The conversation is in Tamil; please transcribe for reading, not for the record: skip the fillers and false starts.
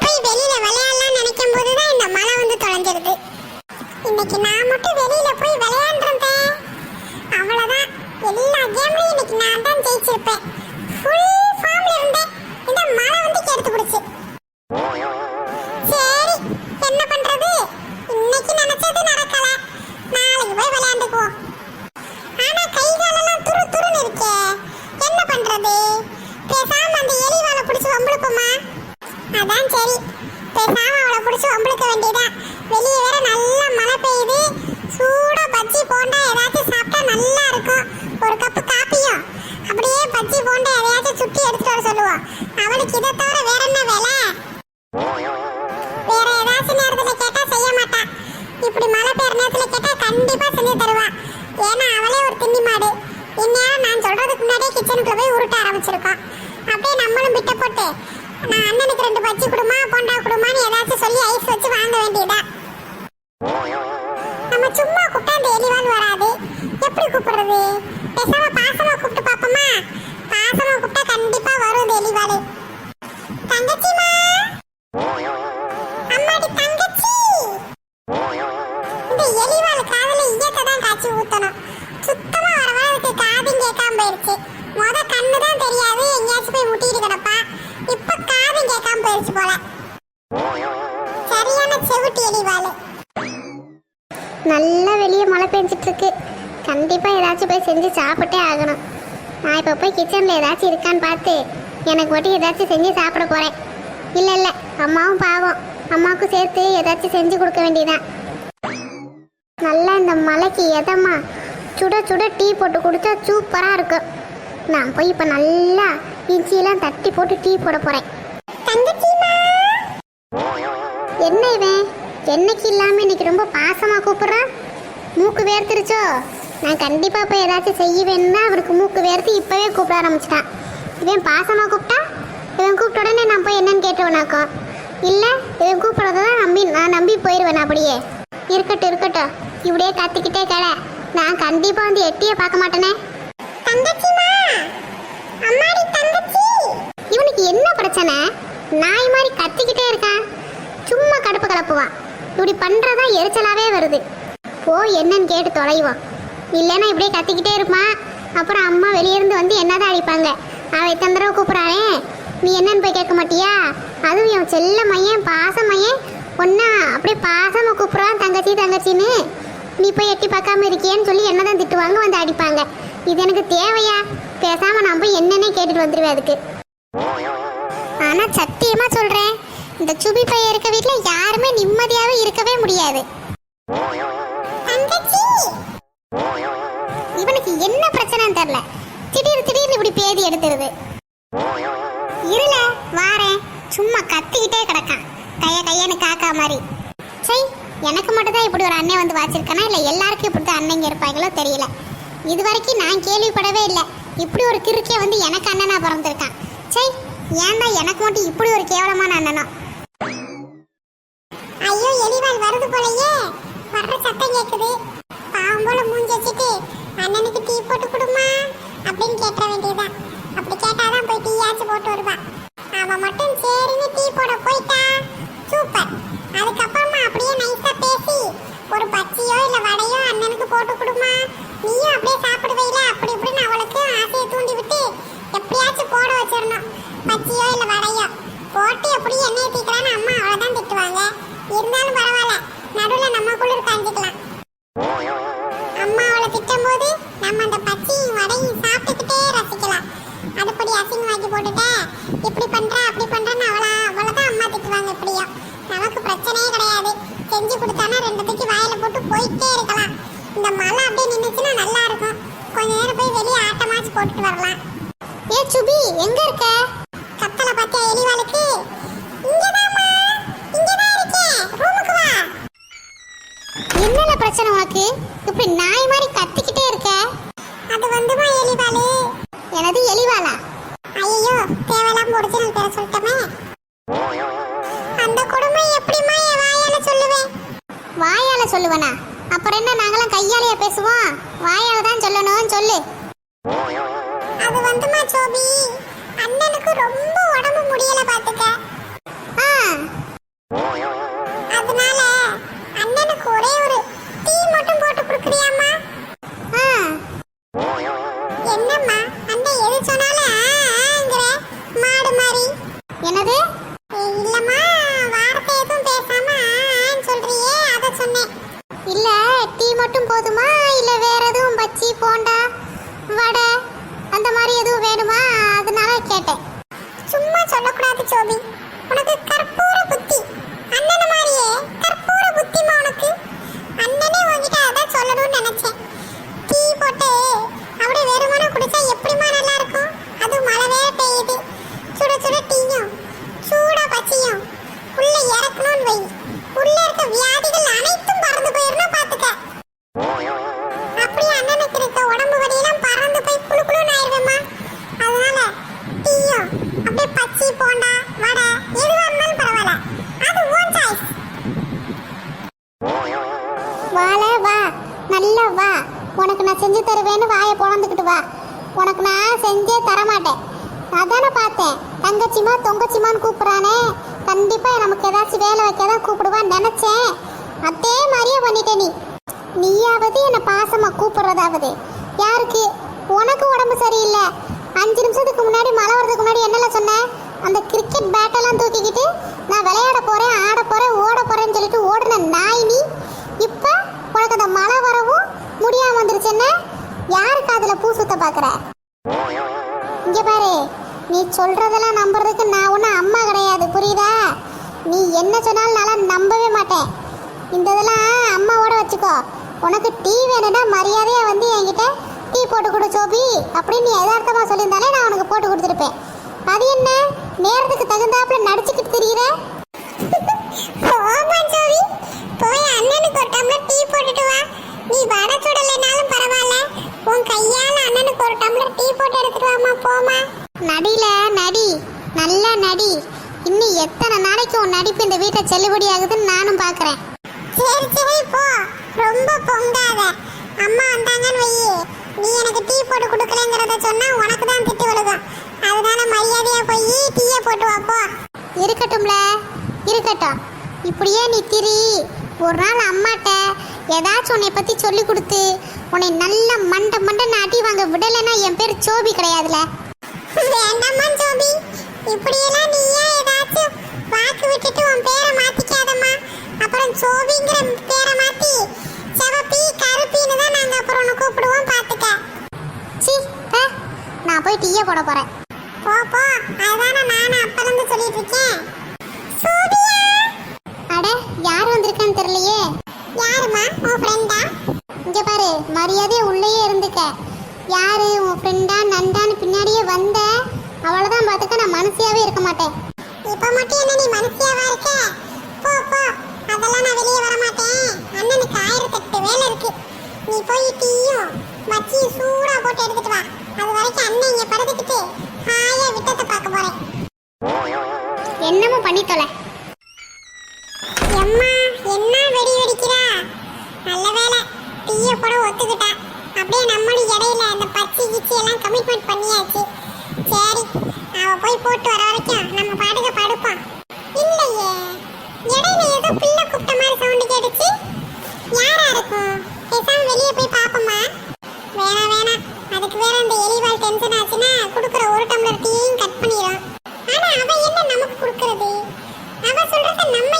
போய் வெளியில விளையாடலாம் நினைக்கும் போதுதான் இந்த மழை வந்து தொலைஞ்சிருது. இன்னைக்கு நான் மட்டும் வெளியில போய் விளையாண்டுறேன், அவ்வளவுதான். எல்லா கேம்லயும் இன்னைக்கு நான் தான் ஜெயிச்சிருப்பேன். ஃபுல் ஃபார்ம்ல இருந்தேன், இந்த மழை வந்து கெடுத்து பிடிச்சு. சரி, என்ன பண்றது? இன்னைக்கு நினைச்சது நடக்கல, நாளைக்கு போய் விளையாண்டுக்குவோம். ஆனா கை காலெல்லாம் துரு துருன்னு இருக்கே, என்ன பண்றது? பேசாம அந்த எலி வாழை பிடிச்சி வம்பிழுப்போமா? அதான் சரி, பேசாம அவளை பிடிச்சி வம்பிழுக்க வேண்டியதான். வெளியே வேற நல்லா மழை பெய்யுது, சூடா பஜ்ஜி போண்டா ஏதாச்சும் சாப்பிட்டா நல்லா இருக்கும். ஒரு கப்பு காப்பியும் அப்படியே பஜ்ஜி போண்டா எதையாச்சும் சுட்டி எடுத்துட்டு வர சொல்லுவோம். அவளுக்கு இதை தவிர வேற என்ன வேலை? வேற ஏதாச்சும் நேரத்துல கேட்டா செய்ய மாட்டா, இப்படி மழை பெய்யுற நேரத்துல கேட்டா கண்டிப்பா செஞ்சு தருவா. ஏன்னா அவளே ஒரு திண்ணி மாடு. இந்நேரம் நான் சொல்றதுக்கு முன்னாடியே கிச்சனுக்குள்ள போய் உருட்ட ஆரம்பிச்சிருக்கோம். அப்படியே நம்மளும் பிட்ட போட்டு நான் அண்ணனுக்கு 2 பஜ்ஜி குடுமா போண்டா குடுமான்னு ஏதாச்சும் சொல்லி ஐஸ் வச்சு வாங்க வேண்டியதா. நம்ம சும்மா கூப்பிட்டா அந்த எலிவால் வராது, எப்படி கூப்பிடுறது? பேசாம பாசமா கூப்பிட்டு பாப்போமா? பாசமா கூப்பிட்டா கண்டிப்பா வரும் இந்த எலிவால். தங்கச்சிமா, அம்மாடி தங்கச்சி. இந்த எலிவால் காதுல ஈயத்தை தான் காய்ச்சி ஊத்தணும். சுத்தமா வர வரதுக்கு காதும் கேட்காம போயிருச்சு. முத கண்ணு தான் தெரியாது, எங்கேயாச்சும் போய் முட்டிட்டு கிடப்பா. இப்ப காதும் கேட்காம போயிருச்சு போல. சரியான செவிட்டு எலிவால். நல்லா வெளியே மழை பெஞ்சிட்டு இருக்கு, கண்டிப்பா ஏதாச்சும் போய் செஞ்சு சாப்பிட்டே ஆகணும். நான் இப்போ போய் கிச்சன்ல ஏதாச்சும் இருக்கான்னு பார்த்து எனக்கு மட்டும் ஏதாச்சும் செஞ்சு சாப்பிட போறேன். இல்லை இல்லை, அம்மாவும் பாவம், அம்மாவுக்கும் சேர்த்து ஏதாச்சும் செஞ்சு கொடுக்க வேண்டியதான். நல்லா இந்த மழைக்கு எதமா சுட சுட டீ போட்டு கொடுத்தா சூப்பராக இருக்கும். நான் போய் இப்போ நல்லா இஞ்சியெல்லாம் தட்டி போட்டு டீ போட போறேன். என்ன இவன் என்னைக்கு இல்லாமல் இன்னைக்கு ரொம்ப பாசமாக கூப்பிட்றான்? மூக்கு வேர்த்துருச்சோ? நான் கண்டிப்பாக போய் ஏதாச்சும் செய்வேன்னா அவனுக்கு மூக்கு வேர்த்து இப்போவே கூப்பிட ஆரம்பிச்சிட்டான். இவன் பாசமாக கூப்பிட்டா இவன் கூப்பிட்ட உடனே நான் போய் என்னன்னு கேட்டவனாக்கும். இல்லை, இவன் கூப்பிட்றத தான் நான் நம்பி போயிடுவேன். அப்படியே இருக்கட்டும் இருக்கட்டும், இப்படியே கத்திக்கிட்டே கடை. நான் கண்டிப்பாக வந்து எட்டியே பார்க்க மாட்டேனே. இவனுக்கு என்ன பிரச்சனை? நாய் மாதிரி கத்திக்கிட்டே இருக்கான், சும்மா கடுப்பு கலப்புவான். இப்படி பண்றதா எரிச்சலாவே வருது. போ என்னன்னு கேட்டு தொலைவோம். இல்லைன்னா இப்படியே கத்திக்கிட்டே இருப்பான். அப்புறம் அம்மா வெளியிருந்து வந்து என்னதான் அடிப்பாங்க. அவன் எத்தனை தடவை கூப்பிட்றானே, நீ என்னன்னு போய் கேட்க மாட்டியா? அதுவும் என் செல்ல மையன் பாச மையன் ஒன்னா அப்படியே பாசமா கூப்பிட்றான் தங்கச்சி தங்கச்சின்னு. நீ போய் எட்டி பார்க்காம இருக்கியேன்னு சொல்லி என்னதான் திட்டுவாங்க, வந்து அடிப்பாங்க. இது எனக்கு தேவையா? பேசாம நான் போய் என்னன்னே கேட்டுட்டு வந்துடுவேன் அதுக்கு. ஆனா சத்தியமா சொல்றேன், இந்த சுபி பையன் இருக்க வீட்டுல யாருமே நிம்மதியாவே இருக்கவே முடியாது. இவனுக்கு என்ன பிரச்சனைன்னு தெரியல, திடீர்னு இப்படி பேதி எடுத்துருது. இருல வாரேன், சும்மா கத்திக்கிட்டே கிடக்கான் கையன்னு காக்கா மாதிரி. சரி, எனக்கு மட்டும் தான் இப்படி ஒரு அண்ணன் வந்து வாச்சிருக்கானா இல்லை எல்லாருக்கும் இப்படி தான் அண்ணங்க இருப்பாங்களோ தெரியல. இது வரைக்கும் நான் கேள்விப்படவே இல்லை இப்படி ஒரு கிறுக்கே வந்து எனக்கு அண்ணனா பிறந்திருக்கான். சரி, ஏன்டா எனக்கு மட்டும் இப்படி ஒரு கேவலமான அண்ணனோ? ஐயோ, எலிவால் வருது போலயே, வர்ற சத்தம் கேக்குது. பாவம் போல மூஞ்சி வச்சுட்டு அண்ணனுக்கு டீ போட்டு கொடுமா அப்படின்னு கேட்ட வேண்டியதான். அப்படி கேட்டாதான் போய் டீயாச்சும் போட்டு வருவா. அவன் மட்டும் சரின்னு டீ போட போயிட்டா சூப்பர். அதுக்கப்புறமா அப்படியே நைஸா பேசி ஒரு பச்சியோ இல்ல வடையோ அண்ணனுக்கு போட்டு கொடுமா, நீயும் அப்படியே சாப்பிடுவீல அப்படி இப்படின்னு அவளுக்கு ஆசையை தூண்டி விட்டு எப்படியாச்சும் போட வச்சிடணும். பச்சியோ இல்ல வடையோ போட்டு எப்படி எண்ணெயை தீக்கலான்னு அம்மா அவ்வளவுதான் திட்டுவாங்க. இருந்தாலும் பரவாயில்ல, நடுவில் நம்ம குளிர் காஞ்சிக்கலாம். அம்மா அவளை திட்டும் போது நம்ம அந்த பச்சையும் வடையும் சாப்பிட்டுக்கிட்டே ரசிக்கலாம். அதுபடி அசிங்கமாக்கி போட்டுட்ட இப்படி பண்ற அப்படி பண்றன்னு அவ்வளவுதான் அம்மா திட்டுவாங்க. இப்படியோ நமக்கு பிரச்சனையே கிடையாது, செஞ்சு கொடுத்தானா 2 தூக்கி வாயில போட்டு போயிட்டே இருக்கலாம். இந்த மழை அப்படியே நின்னுச்சுன்னா நல்லா இருக்கும், கொஞ்ச நேரம் போய் வெளியே ஆட்டமாச்சு போட்டுட்டு வரலாம். ஏ சுபி, எங்க இருக்க? கத்தலை பார்த்தியா எலிவாளுக்கு? இங்கதாம்மா, இங்கதான் இருக்கேன், ரூமுக்கு வா. என்னல பிரச்சனை உனக்கு? இப்படி நாய் மாதிரி கத்திக்கிட்டே இருக்க? அது வந்துமா எலிவாளு. எனது எலிவாளா? ஐயோ, தேவையில்லாம ஒரிஜினல் பேரை சொல்லிட்டமே. அந்த கொடுமை எப்படிமா என் வாயால சொல்லுவேன்? வாயால சொல்லுவனா? அப்புறம் என்ன நாங்களாம் கையாலேயே பேசுவோம்? வாயால தான் சொல்லணும், சொல்லு. அது வந்துமா சோபி, அண்ணனுக்கு ரொம்ப உடம்பு முடியல பாத்துக்க. சும்மா சொல்லக்கூடாது சோபி. உனக்கு கற்பூர புத்தி. அண்ணன மாதிரியே கற்பூர புத்திமா உனக்கு. அண்ணனே உன்கிட்ட அதான் சொல்லணும்னு நினைச்சேன். டீ போட்டு அப்படியே வெறுமனே குடிச்சா எப்படிமா நல்லா இருக்கும்? அது மழை வேற பெய்யுது. சுட சுட டீயும் சூடா பச்சையும் உள்ள இறக்கணும்னு வை. உள்ள இருக்க வியாதிகள் அனைத்தும் பறந்து போயிடணும் பாத்துக்க. அப்படியே அண்ணனுக்கு இருக்க உடம்பு வலியெல்லாம் பறந்து போய் குளு குளுன்னு ஆயிடுவேம்மா. அதனால டீயும் அப்படியே பச்சி போண்டா வடை எதுவா இருந்தாலும் பரவாயில்ல, அது உன் சாய்ஸ். வாழ வா, நல்லா வா. உனக்கு நான் செஞ்சு தருவேன்னு வாயை பொழந்துக்கிட்டு வா. உனக்கு நான் செஞ்சே தரமாட்டேன். அதானே பார்த்தேன், தங்கச்சிமா தொங்கச்சிமான்னு கூப்பிட்றானே, கண்டிப்பாக நமக்கு ஏதாச்சும் வேலை வைக்க தான் கூப்பிடுவான்னு நினச்சேன். அதே மாதிரியே பண்ணிட்டே நீயாவது என்னை பாசமாக கூப்பிட்றதாவது. யாருக்கு? உனக்கு உடம்பு சரியில்லை. 5 நிமிஷத்துக்கு முன்னாடி மழை வரதுக்கு முன்னாடி என்னெல்லாம் சொன்னேன்? அந்த கிரிக்கெட் பேட்டெல்லாம் தூக்கிக்கிட்டு நான் விளையாட போகிறேன், ஆட போகிறேன், ஓட போகிறேன்னு சொல்லிட்டு ஓடுன நாய் நீ. இப்போ உனக்கு அந்த மழை வரவும் முடியாமல் வந்துருச்சுன்னு யாருக்கு அதில் பூ சுத்த பார்க்குற? இங்கே பாரு, நீ சொல்கிறதெல்லாம் நம்புறதுக்கு நான் ஒன்றும் அம்மா கிடையாது, புரியுதா? நீ என்ன சொன்னாலும் நல்லா நம்பவே மாட்டேன். இந்த இதெல்லாம் அம்மாவோட வச்சுக்கோ. உனக்கு டீ வேணும்னா மரியாதையாக வந்து என்கிட்ட டீ போட்டு கொடு சோபி அப்படின்னு நீ யதார்த்தமாக சொல்லியிருந்தாலே நான் உனக்கு போட்டு கொடுத்துருப்பேன். அது என்ன நேரத்துக்கு தகுந்தாப்புல நடிச்சுக்கிட்டு தெரியுற? போய் அண்ணனுக்கு ஒரு டம்ளர் டீ போட்டுட்டு வா. நீ வடை சுடலைனாலும் பரவாயில்ல, உன் கையால அண்ணனுக்கு ஒரு டம்ளர் டீ போட்டு எடுத்துட்டு வாமா. போமா, நடில நடி, நல்லா நடி. இன்னும் எத்தனை நாளைக்கு உன் நடிப்பு இந்த வீட்டை செல்லுபடி ஆகுதுன்னு நானும் பார்க்குறேன். சரி சரி போ, ரொம்ப பொங்காத. அம்மா வந்தாங்கன்னு வை, நீ எனக்கு டீ போட்டு கொடுக்கலங்கிறத சொன்னா உனக்கு தான் திட்டு விழுகும். அதனால மரியாதையா போய் டீயை போட்டு வா போ. இருக்கட்டும்ல, இருக்கட்டும். இப்படியே நீ திரி. ஒரு நாள் அம்மாட்ட ஏதாச்சும் உன்னை பற்றி சொல்லி கொடுத்து உன்னை நல்ல மண்டை அடி வாங்க விடலைன்னா என் பேர் சோபி கிடையாதுல. வேண்டாம்மா சோபி, இப்படியெல்லாம் நீயா ஏதாச்சும் வாக்கு விட்டுட்டு உன் பேரை மாத்திக்காதம்மா. அப்புறம் சோபிங்கிற பேரை மாத்தி செவப்பி கருப்பின்னு தான் நாங்க அப்புறம் உன்னை கூப்பிடுவோம் பாத்துக்க. சி, நான் போய் டீயை போட போறேன். போ போ, அதானே நானும் அப்பலேருந்து சொல்லிட்டு இருக்கேன். சோபியா, அட யார் வந்திருக்கான்னு தெரியலையே. யாருமா? உன் ஃப்ரெண்டா? இங்க பாரு, மரியாதையை உள்ளேயே இருந்துக்க. யாரு உன் ஃப்ரெண்டா நண்டான்னு பின்னாடியே வந்த அவ்வளவுதான் பார்த்துக்க. நான் மனசியாவே இருக்க மாட்டேன். இப்ப மட்டும் என்ன நீ மனசியாவா இருக்க? போ போ, அதெல்லாம் நான் வெளியே வர மாட்டேன். அண்ணனுக்கு 1008 வேலை இருக்கு. நீ போய் டீயும் மச்சியும் சூடா போட்டு எடுத்துட்டு வா. அது வரைக்கும் அண்ணன் இங்க படுத்துக்கிட்டு ஹாயா விட்டத்தை பார்க்க போறேன். என்னமோ பண்ணி தொலை. எம்மா, என்ன வெடி வெடிக்கிறா? நல்ல வேலை டீயை போட ஒத்துக்கிட்டா. அப்படியே நம்மளும் இடையில அந்த பச்சி கிச்சி எல்லாம் கமிட்மெண்ட் பண்ணியாச்சு. சரி, அவ போய் போட்டு வர வரைக்கும் நம்ம பாட்டுக்கு படுப்போம். இல்லையே, இடையில ஏதோ பிள்ளை கூப்பிட்ட மாதிரி சவுண்டு கேட்டுச்சு. யாரா இருக்கும்? பேசாம வெளியே போய் பாப்போமா? வேணாம் வேணாம், அதுக்கு வேற அந்த எலிவால் டென்ஷன் ஆச்சுன்னா குடுக்குற ஒரு டம்ளர் டீயும் கட் பண்ணிடும். ஆனா அவ என்ன நமக்கு கொடுக்கறது? அவ சொல்றத நம்ம